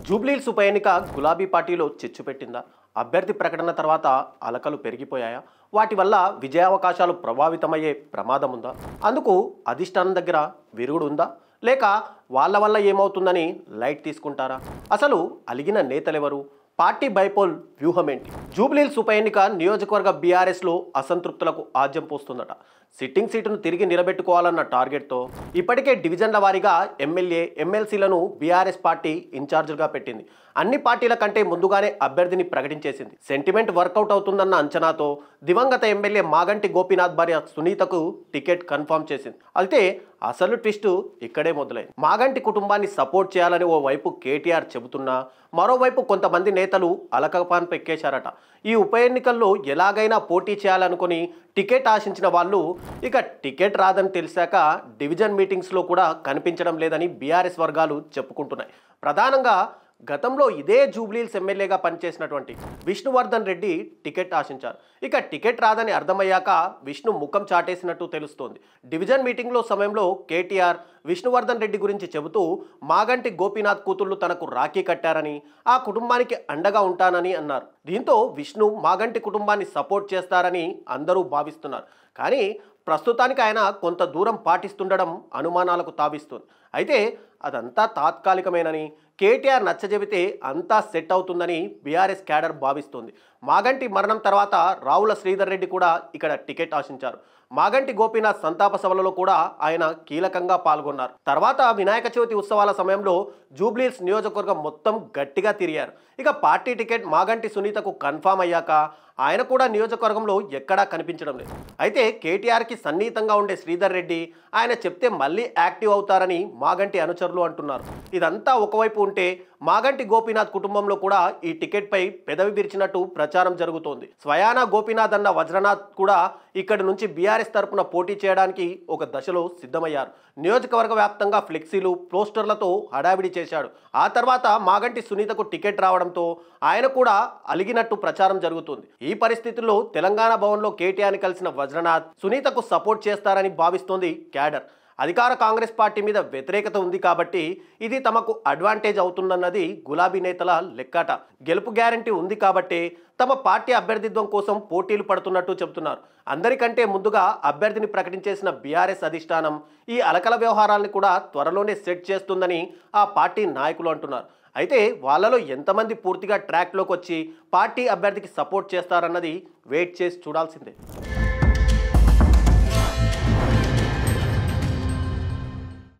జూబ్లీహిల్స్ ఉప ఎన్నిక గులాబీ పార్టీలో చిచ్చు పెట్టిందా? అభ్యర్థి ప్రకటన తర్వాత అలకలు పెరిగిపోయాయా? వాటి వల్ల విజయావకాశాలు ప్రభావితమయ్యే ప్రమాదం ఉందా? అందుకు అధిష్టానం దగ్గర విరుగుడు ఉందా? లేక వాళ్ళ వల్ల ఏమవుతుందని లైట్ తీసుకుంటారా? అసలు అలిగిన నేతలెవరు? పార్టీ బైపోల్ వ్యూహం ఏంటి? జూబ్లీహిల్స్ ఉప ఎన్నిక నియోజకవర్గ బీఆర్ఎస్లో అసంతృప్తులకు ఆజ్యం పోస్తుందట. సిట్టింగ్ సీటును తిరిగి నిలబెట్టుకోవాలన్న టార్గెట్తో ఇప్పటికే డివిజన్ల వారీగా ఎమ్మెల్యే ఎమ్మెల్సీలను బీఆర్ఎస్ పార్టీ ఇన్ఛార్జీలుగా పెట్టింది. అన్ని పార్టీల కంటే ముందుగానే అభ్యర్థిని ప్రకటించేసింది. సెంటిమెంట్ వర్కౌట్ అవుతుందన్న అంచనాతో దివంగత ఎమ్మెల్యే మాగంటి గోపీనాథ్ భార్య సునీతకు టికెట్ కన్ఫర్మ్ చేసింది. అయితే అసలు ట్విస్ట్ ఇక్కడే మొదలైంది. మాగంటి కుటుంబాన్ని సపోర్ట్ చేయాలని ఓ వైపు కేటీఆర్ చెబుతున్నా, మరోవైపు కొంతమంది నేతలు అలకపాన్ పెక్కేశారట. ఈ ఉప ఎన్నికల్లో ఎలాగైనా పోటీ చేయాలనుకుని టికెట్ ఆశించిన వాళ్ళు ఇక టికెట్ రాదని తెలిసాక డివిజన్ మీటింగ్స్లో కూడా కనిపించడం లేదని బీఆర్ఎస్ వర్గాలు చెప్పుకుంటున్నాయి. ప్రధానంగా గతంలో ఇదే జూబ్లీహిల్స్ ఎమ్మెల్యేగా పనిచేసినటువంటి విష్ణువర్ధన్ రెడ్డి టికెట్ ఆశించారు. ఇక టికెట్ రాదని అర్థమయ్యాక విష్ణు ముఖం చాటేసినట్టు తెలుస్తోంది. డివిజన్ మీటింగ్లో సమయంలో కేటీఆర్ విష్ణువర్ధన్ రెడ్డి గురించి చెబుతూ మాగంటి గోపీనాథ్ కూతుళ్లు తనకు రాఖీ కట్టారని, ఆ కుటుంబానికి అండగా ఉంటానని అన్నారు. దీంతో విష్ణు మాగంటి కుటుంబాన్ని సపోర్ట్ చేస్తారని అందరూ భావిస్తున్నారు. కానీ ప్రస్తుతానికి ఆయన కొంత దూరం పాటిస్తుండడం అనుమానాలకు తావిస్తుంది. అయితే అదంతా తాత్కాలికమేనని, కేటీఆర్ నచ్చజెబితే అంతా సెట్ అవుతుందని బీఆర్ఎస్ క్యాడర్ భావిస్తుంది. మాగంటి మరణం తర్వాత రావుల శ్రీధర్ రెడ్డి కూడా ఇక్కడ టికెట్ ఆశించారు. మాగంటి గోపీనాథ్ సంతాప సభలలో కూడా ఆయన కీలకంగా పాల్గొన్నారు. తర్వాత వినాయక చవితి ఉత్సవాల సమయంలో జూబ్లీహిల్స్ నియోజకవర్గం మొత్తం గట్టిగా తిరిగారు. ఇక పార్టీ టికెట్ మాగంటి సునీతకు కన్ఫామ్ అయ్యాక ఆయన కూడా నియోజకవర్గంలో ఎక్కడా కనిపించడం లేదు. అయితే కేటీఆర్కి సన్నిహితంగా ఉండే శ్రీధర్ రెడ్డి ఆయన చెప్తే మళ్ళీ యాక్టివ్ అవుతారని మాగంటి అనుచరులు అంటున్నారు. ఇదంతా ఒకవైపు ఉంటే మాగంటి గోపీనాథ్ కుటుంబంలో కూడా ఈ టికెట్పై పెదవి విరిచినట్టు ప్రచారం జరుగుతోంది. స్వయానా గోపీనాథ్ అన్న వజ్రనాథ్ కూడా ఇక్కడి నుంచి బీఆర్ఎస్ తరపున పోటీ చేయడానికి ఒక దశలో సిద్ధమయ్యారు. నియోజకవర్గ వ్యాప్తంగా ఫ్లెక్సీలు, పోస్టర్లతో హడావిడి చేశాడు. ఆ తర్వాత మాగంటి సునీతకు టికెట్ రావడంతో ఆయన కూడా అలిగినట్టు ప్రచారం జరుగుతుంది. ఈ పరిస్థితుల్లో తెలంగాణ భవన్లో కేటీఆర్ని కలిసిన వజ్రనాథ్ సునీతకు సపోర్ట్ చేస్తారని భావిస్తోంది క్యాడర్. అధికార కాంగ్రెస్ పార్టీ మీద వ్యతిరేకత ఉంది కాబట్టి ఇది తమకు అడ్వాంటేజ్ అవుతుందన్నది గులాబీ నేతల లెక్కాట. గెలుపు గ్యారంటీ ఉంది కాబట్టి తమ పార్టీ అభ్యర్థిత్వం కోసం పోటీలు పడుతున్నట్టు చెబుతున్నారు. అందరికంటే ముందుగా అభ్యర్థిని ప్రకటించేసిన బీఆర్ఎస్ అధిష్టానం ఈ అలకల వ్యవహారాలను కూడా త్వరలోనే సెట్ చేస్తుందని ఆ పార్టీ నాయకులు అంటున్నారు. అయితే వాళ్ళలో ఎంతమంది పూర్తిగా ట్రాక్లోకి వచ్చి పార్టీ అభ్యర్థికి సపోర్ట్ చేస్తారన్నది వెయిట్ చేసి చూడాల్సిందే.